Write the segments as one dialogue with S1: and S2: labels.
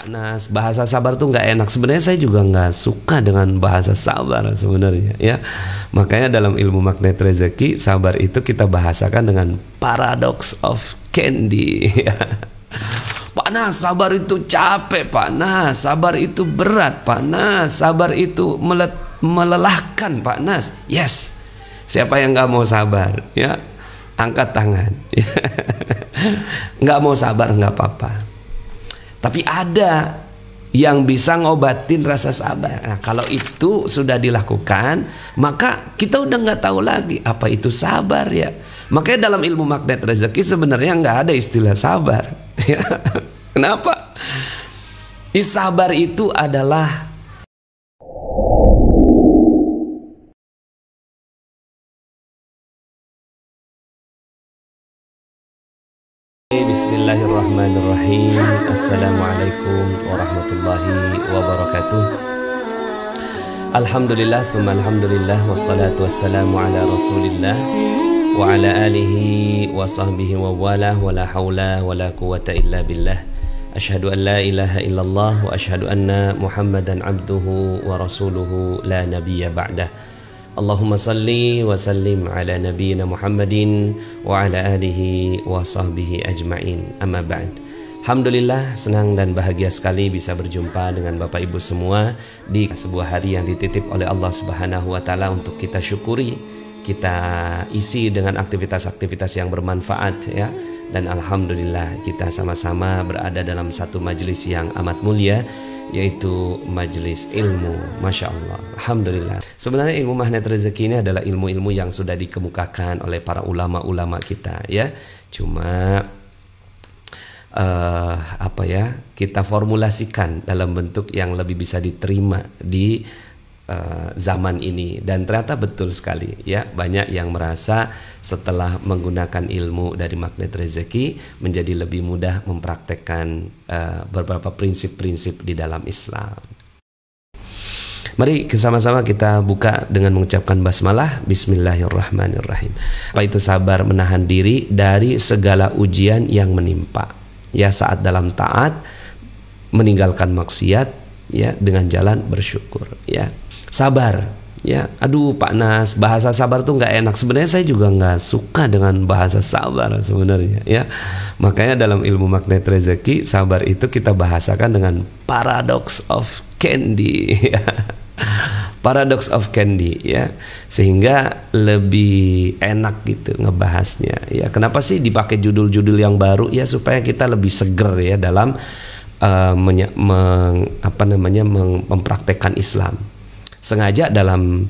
S1: Pak Nas, bahasa sabar tuh nggak enak. Sebenarnya saya juga nggak suka dengan bahasa sabar sebenarnya ya. Makanya dalam ilmu magnet rezeki, sabar itu kita bahasakan dengan paradox of candy. Pak Nas, sabar itu capek Pak Nas, sabar itu berat Pak Nas, sabar itu melelahkan Pak Nas. Yes, siapa yang nggak mau sabar ya? Angkat tangan. Nggak mau sabar nggak apa-apa. Tapi ada yang bisa ngobatin rasa sabar. Nah, kalau itu sudah dilakukan, maka kita udah nggak tahu lagi apa itu sabar ya. Makanya dalam ilmu magnet rezeki sebenarnya nggak ada istilah sabar. Kenapa? Sabar itu adalah Bismillahirrahmanirrahim. Assalamualaikum warahmatullahi wabarakatuh. Alhamdulillah summa alhamdulillah, wassalatu wassalamu ala rasulillah wa ala alihi wa sahbihi wa wala wa la hawla wa la quwata illa billah. Ashhadu an la ilaha illallah wa ashhadu anna muhammadan abduhu wa rasuluhu la nabiyya ba'dah. Allahumma salli wa sallim ala nabiyyina Muhammadin wa ala alihi wa sahbihi ajma'in. Amma ba'd. Alhamdulillah, senang dan bahagia sekali bisa berjumpa dengan Bapak Ibu semua di sebuah hari yang dititip oleh Allah Subhanahu wa taala untuk kita syukuri, kita isi dengan aktivitas-aktivitas yang bermanfaat ya. Dan alhamdulillah kita sama-sama berada dalam satu majelis yang amat mulia, yaitu majelis ilmu. Masya Allah, alhamdulillah. Sebenarnya ilmu magnet rezeki ini adalah ilmu-ilmu yang sudah dikemukakan oleh para ulama-ulama kita ya. Cuma kita formulasikan dalam bentuk yang lebih bisa diterima di zaman ini, dan ternyata betul sekali ya, banyak yang merasa setelah menggunakan ilmu dari magnet rezeki menjadi lebih mudah mempraktekkan beberapa prinsip-prinsip di dalam Islam. Mari sama-sama kita buka dengan mengucapkan basmalah. Bismillahirrahmanirrahim. Apa itu sabar? Menahan diri dari segala ujian yang menimpa ya, saat dalam taat, meninggalkan maksiat ya, dengan jalan bersyukur ya. Sabar ya. Aduh Pak Nas, bahasa sabar tuh nggak enak. Sebenarnya saya juga nggak suka dengan bahasa sabar sebenarnya ya. Makanya dalam ilmu magnet rezeki, sabar itu kita bahasakan dengan paradox of candy ya. Paradox of candy ya, sehingga lebih enak gitu ngebahasnya ya. Kenapa sih dipakai judul-judul yang baru ya? Supaya kita lebih seger ya dalam mempraktekkan Islam. Sengaja dalam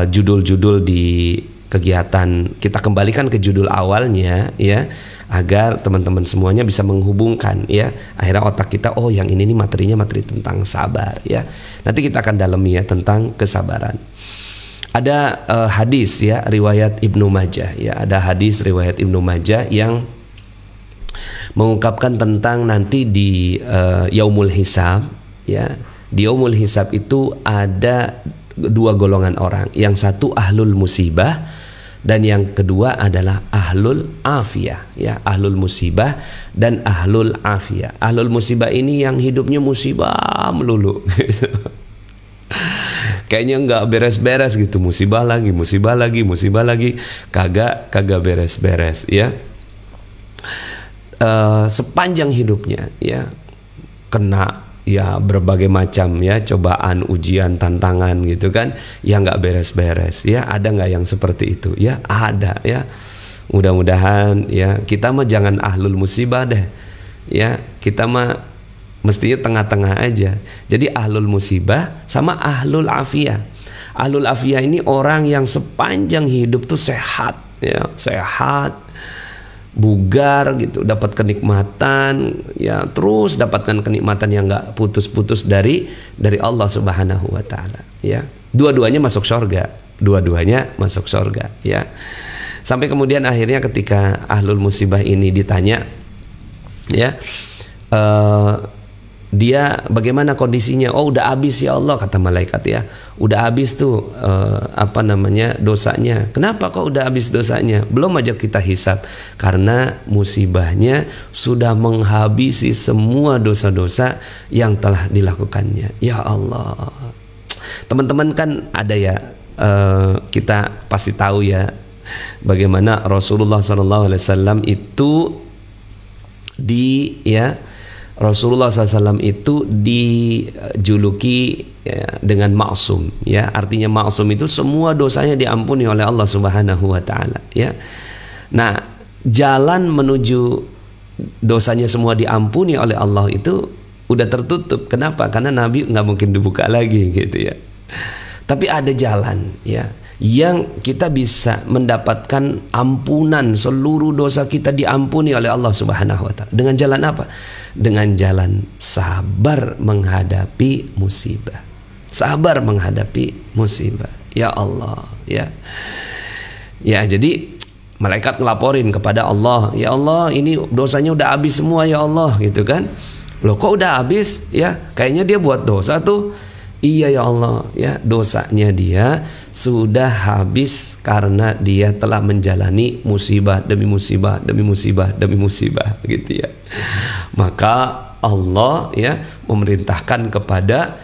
S1: judul-judul di kegiatan kita kembalikan ke judul awalnya ya, agar teman-teman semuanya bisa menghubungkan ya. Akhirnya otak kita, oh yang ini nih materinya materi tentang sabar ya. Nanti kita akan dalami ya tentang kesabaran. Ada hadis ya, riwayat Ibnu Majah ya. Ada hadis riwayat Ibnu Majah yang mengungkapkan tentang nanti di Yaumul Hisab ya. Di Yaumul Hisab itu ada dua golongan orang. Yang satu ahlul musibah dan yang kedua adalah ahlul afiyah ya. Ahlul musibah dan ahlul afiyah. Ahlul musibah ini yang hidupnya musibah melulu gitu. Kayaknya nggak beres-beres gitu, musibah lagi, musibah lagi, musibah lagi, kagak beres-beres ya. Sepanjang hidupnya ya kena ya berbagai macam ya cobaan, ujian, tantangan gitu kan, ya nggak beres-beres ya. Ada nggak yang seperti itu ya? Ada ya. Mudah-mudahan ya kita mah jangan ahlul musibah deh ya. Kita mah mestinya tengah-tengah aja. Jadi ahlul musibah sama ahlul afiyah. Ahlul afiyah ini orang yang sepanjang hidup tuh sehat ya, sehat, bugar gitu, dapat kenikmatan ya, terus dapatkan kenikmatan yang nggak putus-putus dari Allah Subhanahu wa taala ya. Dua-duanya masuk surga, dua-duanya masuk surga ya. Sampai kemudian akhirnya ketika ahlul musibah ini ditanya ya, dia bagaimana kondisinya? Oh, udah habis ya Allah, kata malaikat ya. Udah habis tuh dosanya. Kenapa kok udah habis dosanya? Belum aja kita hisab. Karena musibahnya sudah menghabisi semua dosa-dosa yang telah dilakukannya. Ya Allah. Teman-teman kan ada ya, kita pasti tahu ya bagaimana Rasulullah SAW itu Rasulullah SAW itu dijuluki ya, dengan maksum ya. Artinya maksum itu semua dosanya diampuni oleh Allah Subhanahu wa taala ya. Nah, jalan menuju dosanya semua diampuni oleh Allah itu udah tertutup. Kenapa? Karena Nabi nggak mungkin dibuka lagi gitu ya. Tapi ada jalan ya yang kita bisa mendapatkan ampunan, seluruh dosa kita diampuni oleh Allah Subhanahu wa taala. Dengan jalan apa? Dengan jalan sabar menghadapi musibah. Sabar menghadapi musibah. Ya Allah, ya. Ya, jadi malaikat ngelaporin kepada Allah, "Ya Allah, ini dosanya udah habis semua ya Allah," gitu kan. Loh, kok udah habis? Ya, kayaknya dia buat dosa tuh. Iya ya Allah, ya, dosanya dia sudah habis karena dia telah menjalani musibah demi musibah demi musibah demi musibah gitu ya. Maka Allah ya memerintahkan kepada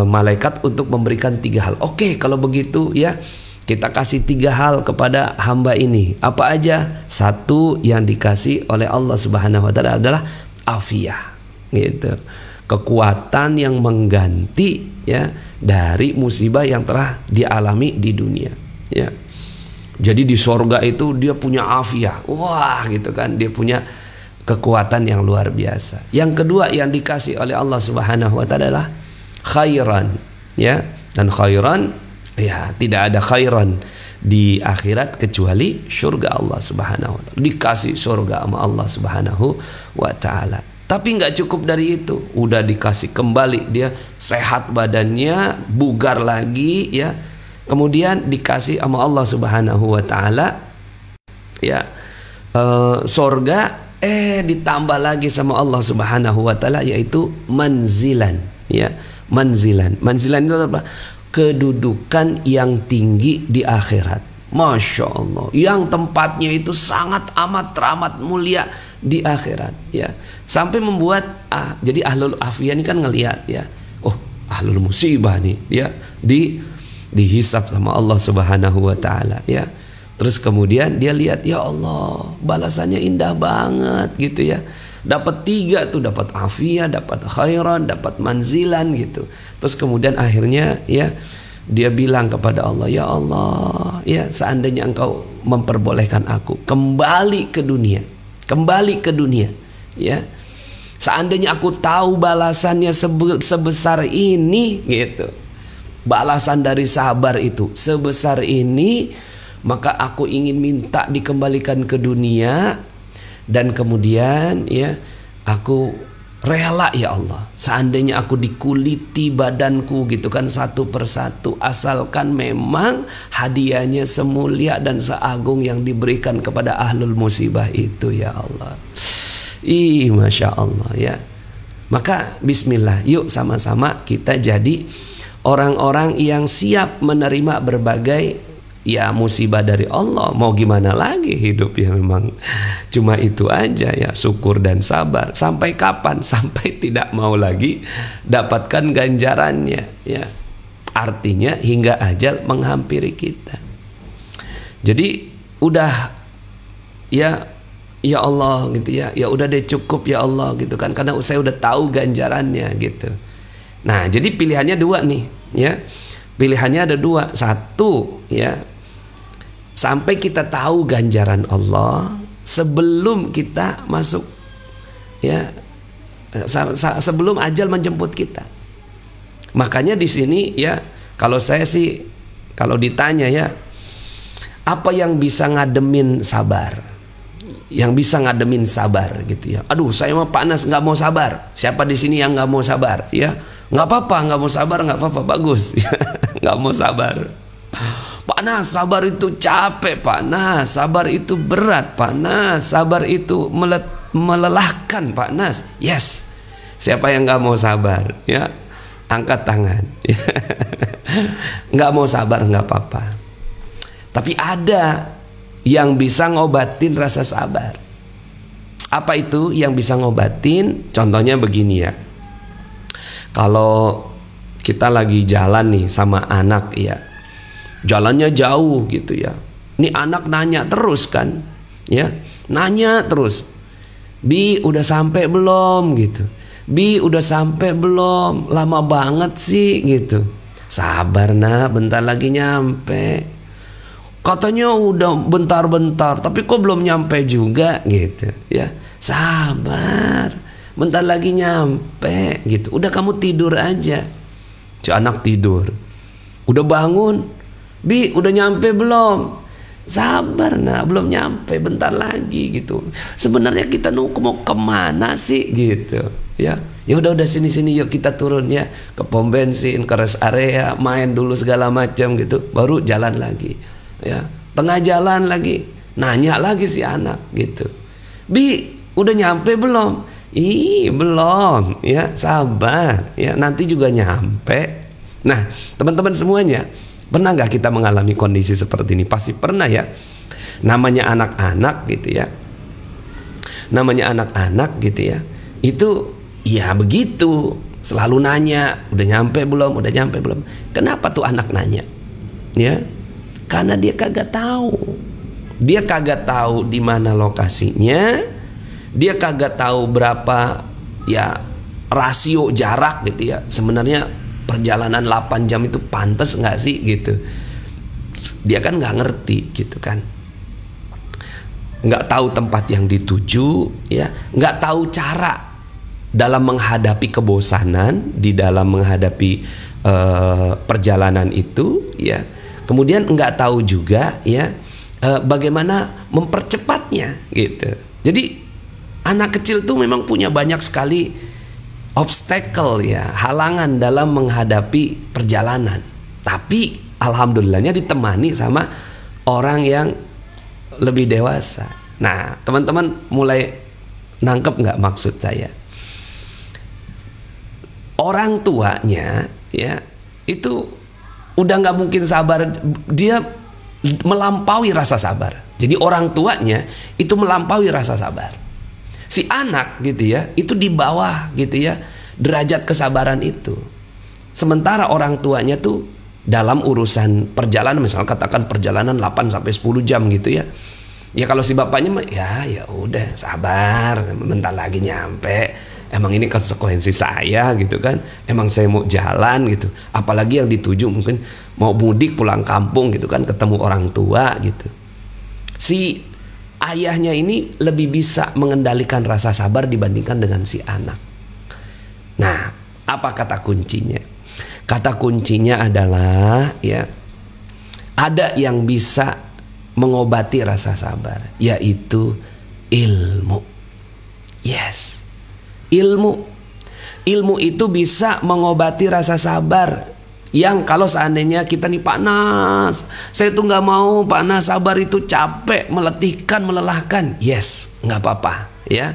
S1: malaikat untuk memberikan 3 hal. Oke, kalau begitu ya kita kasih 3 hal kepada hamba ini. Apa aja? 1 yang dikasih oleh Allah Subhanahu wa taala adalah afiah gitu. Kekuatan yang mengganti ya dari musibah yang telah dialami di dunia ya. Jadi di sorga itu dia punya afiah, wah gitu kan, dia punya kekuatan yang luar biasa. Yang kedua yang dikasih oleh Allah Subhanahu wa taala adalah khairan ya. Dan khairan ya, tidak ada khairan di akhirat kecuali surga Allah Subhanahu wa taala. Dikasih surga sama Allah Subhanahu wa taala. Tapi nggak cukup dari itu, udah dikasih kembali, dia sehat badannya, bugar lagi ya. Kemudian dikasih sama Allah Subhanahu wa taala ya sorga, ditambah lagi sama Allah Subhanahu wa taala yaitu manzilan ya. Manzilan itu apa? Kedudukan yang tinggi di akhirat. Masya Allah, yang tempatnya itu sangat amat teramat mulia di akhirat ya. Sampai membuat jadi ahlul afiyah ini kan ngelihat ya, oh ahlul musibah nih ya, dihisab sama Allah Subhanahu wa taala ya. Terus kemudian dia lihat, ya Allah balasannya indah banget gitu ya. Dapat 3 tuh, dapat afiyah, dapat khairan, dapat manzilan gitu. Terus kemudian akhirnya ya dia bilang kepada Allah, ya Allah ya, seandainya engkau memperbolehkan aku kembali ke dunia ya, seandainya aku tahu balasannya sebesar ini gitu, balasan dari sabar itu sebesar ini, maka aku ingin minta dikembalikan ke dunia. Dan kemudian ya aku rela ya Allah, seandainya aku dikuliti badanku gitu kan satu persatu, asalkan memang hadiahnya semulia dan seagung yang diberikan kepada ahlul musibah itu ya Allah. Masya Allah ya. Maka bismillah, yuk sama-sama kita jadi orang-orang yang siap menerima berbagai ya musibah dari Allah. Mau gimana lagi, hidup ya memang cuma itu aja ya, syukur dan sabar. Sampai kapan? Sampai tidak mau lagi dapatkan ganjarannya ya. Artinya hingga ajal menghampiri kita. Jadi udah ya Allah gitu ya, ya udah deh cukup ya Allah gitu kan, karena saya udah tahu ganjarannya gitu. Nah jadi pilihannya 2 nih ya. Pilihannya ada 2. 1 ya, sampai kita tahu ganjaran Allah sebelum kita masuk ya, sebelum ajal menjemput kita. Makanya di sini ya, kalau saya sih kalau ditanya ya, apa yang bisa ngademin sabar? Yang bisa ngademin sabar gitu ya. Aduh, saya mah panas nggak mau sabar. Siapa di sini yang nggak mau sabar? Ya, nggak apa-apa, nggak mau sabar nggak apa-apa, bagus. Nggak mau sabar. Panas, sabar itu capek, panas, sabar itu berat, panas, sabar itu melelahkan, panas. Yes, Siapa yang nggak mau sabar? Ya, angkat tangan. Nggak mau sabar nggak apa-apa. Tapi ada yang bisa ngobatin rasa sabar. Apa itu yang bisa ngobatin? Contohnya begini ya. Kalau kita lagi jalan nih sama anak ya, jalannya jauh gitu ya. Ini anak nanya terus kan, ya, nanya terus. Bi udah sampai belum gitu? Bi udah sampai belum? Lama banget sih gitu. Sabar nak, bentar lagi nyampe. Katanya udah bentar-bentar, tapi kok belum nyampe juga gitu ya. Sabar, bentar lagi nyampe gitu. Udah kamu tidur aja. Si anak tidur. Udah bangun, Bi udah nyampe belum? Sabar nak, belum nyampe, bentar lagi gitu. Sebenarnya kita mau kemana sih gitu ya. Ya udah sini yuk kita turun ya, ke pom bensin, ke rest area, main dulu segala macam gitu, baru jalan lagi. Ya, tengah jalan lagi nanya lagi si anak gitu, Bi udah nyampe belum? Ih belum ya, sabar ya, nanti juga nyampe. Nah teman-teman semuanya, pernah nggak kita mengalami kondisi seperti ini? Pasti pernah ya. Namanya anak-anak gitu ya, namanya anak-anak gitu ya, itu ya begitu, selalu nanya udah nyampe belum, udah nyampe belum. Kenapa tuh anak nanya ya? Karena dia kagak tahu. Dia kagak tahu di mana lokasinya. Dia kagak tahu berapa ya rasio jarak gitu ya. Sebenarnya perjalanan 8 jam itu pantas nggak sih gitu. Dia kan nggak ngerti gitu kan. Nggak tahu tempat yang dituju ya. Nggak tahu cara dalam menghadapi kebosanan, di dalam menghadapi perjalanan itu ya. Kemudian nggak tahu juga ya bagaimana mempercepatnya gitu. Jadi anak kecil tuh memang punya banyak sekali obstacle ya, halangan dalam menghadapi perjalanan. Tapi alhamdulillahnya ditemani sama orang yang lebih dewasa. Nah teman-teman mulai nangkep nggak maksud saya? Orang tuanya ya itu udah nggak mungkin sabar, dia melampaui rasa sabar. Jadi orang tuanya itu melampaui rasa sabar. Si anak gitu ya, itu di bawah gitu ya derajat kesabaran itu. Sementara orang tuanya tuh dalam urusan perjalanan, misalnya katakan perjalanan 8 sampai 10 jam gitu ya. Ya kalau si bapaknya ya udah sabar, bentar lagi nyampe. Emang ini konsekuensi saya gitu kan. Emang saya mau jalan gitu. Apalagi yang dituju mungkin mau mudik pulang kampung gitu kan, ketemu orang tua gitu. Si ayahnya ini lebih bisa mengendalikan rasa sabar dibandingkan dengan si anak. Nah, apa kata kuncinya? Kata kuncinya adalah ya, ada yang bisa mengobati rasa sabar, yaitu ilmu. Yes. Ilmu itu bisa mengobati rasa sabar. Yang kalau seandainya kita nih panas, saya tuh nggak mau panas, sabar itu capek, meletihkan, melelahkan. Yes, nggak apa-apa ya.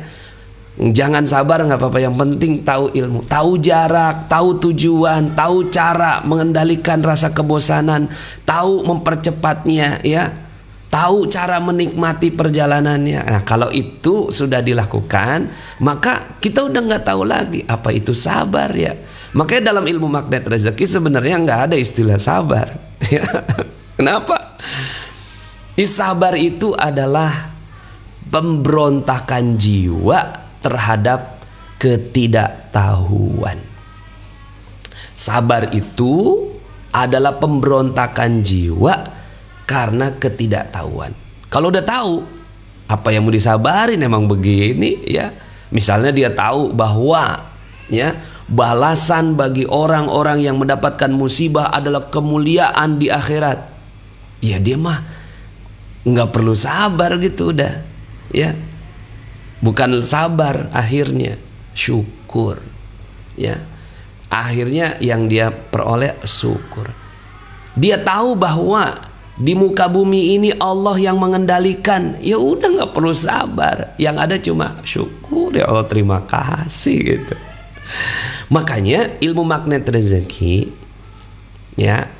S1: Jangan sabar nggak apa-apa. Yang penting tahu ilmu, tahu jarak, tahu tujuan, tahu cara mengendalikan rasa kebosanan, tahu mempercepatnya ya. Tahu cara menikmati perjalanannya. Nah, kalau itu sudah dilakukan, maka kita udah nggak tahu lagi apa itu sabar ya. Makanya dalam ilmu magnet rezeki sebenarnya nggak ada istilah sabar. Kenapa? Sabar itu adalah pemberontakan jiwa terhadap ketidaktahuan. Sabar itu adalah pemberontakan jiwa karena ketidaktahuan. Kalau udah tahu apa yang mau disabarin, emang begini ya. Misalnya dia tahu bahwa ya balasan bagi orang-orang yang mendapatkan musibah adalah kemuliaan di akhirat. Ya dia mah nggak perlu sabar gitu udah ya. Bukan sabar, akhirnya syukur ya. Akhirnya yang dia peroleh syukur. Dia tahu bahwa di muka bumi ini Allah yang mengendalikan, ya udah nggak perlu sabar, yang ada cuma syukur, ya Allah terima kasih gitu Makanya ilmu magnet rezeki ya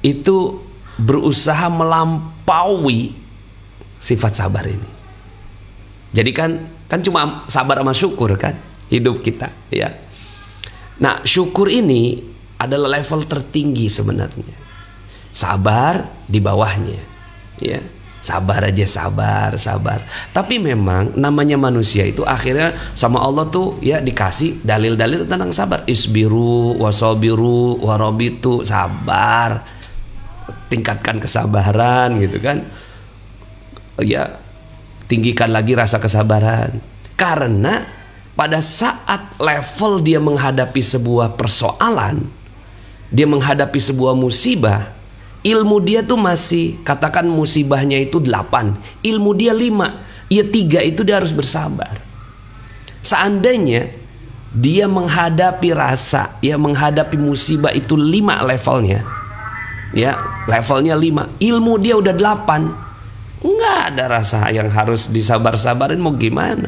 S1: itu berusaha melampaui sifat sabar ini. Jadi kan cuma sabar sama syukur kan hidup kita ya. Nah, syukur ini adalah level tertinggi sebenarnya. Sabar di bawahnya ya. Sabar aja, sabar. Tapi memang namanya manusia itu akhirnya sama Allah tuh ya dikasih dalil-dalil tentang sabar. Isbiru wasabiru warabitu, sabar. Tingkatkan kesabaran gitu kan. Ya, tinggikan lagi rasa kesabaran. Karena pada saat level dia menghadapi sebuah persoalan, dia menghadapi sebuah musibah, ilmu dia tuh masih, katakan musibahnya itu 8, ilmu dia 5, ya 3 itu dia harus bersabar. Seandainya dia menghadapi rasa, ya menghadapi musibah itu 5 levelnya, ya levelnya 5, ilmu dia udah 8, nggak ada rasa yang harus disabar-sabarin, mau gimana?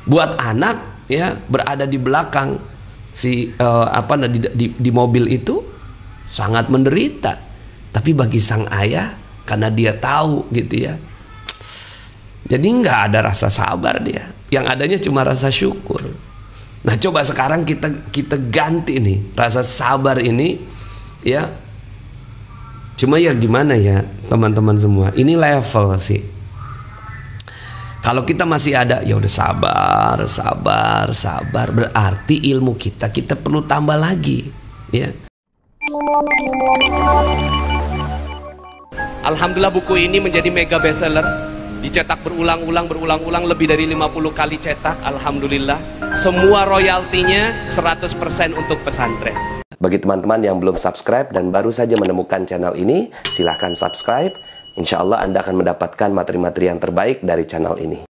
S1: Buat anak ya berada di belakang di mobil itu sangat menderita. Tapi bagi sang ayah, karena dia tahu gitu ya, jadi nggak ada rasa sabar dia. Yang adanya cuma rasa syukur. Nah, coba sekarang kita ganti nih rasa sabar ini ya. Cuma ya gimana ya teman-teman semua, ini level sih. Kalau kita masih ada, ya udah sabar, berarti ilmu kita perlu tambah lagi ya.
S2: Alhamdulillah buku ini menjadi mega bestseller, dicetak berulang-ulang lebih dari 50 kali cetak. Alhamdulillah, semua royaltinya 100% untuk pesantren.
S1: Bagi teman-teman yang belum subscribe dan baru saja menemukan channel ini, silahkan subscribe. Insya Allah Anda akan mendapatkan materi-materi yang terbaik dari channel ini.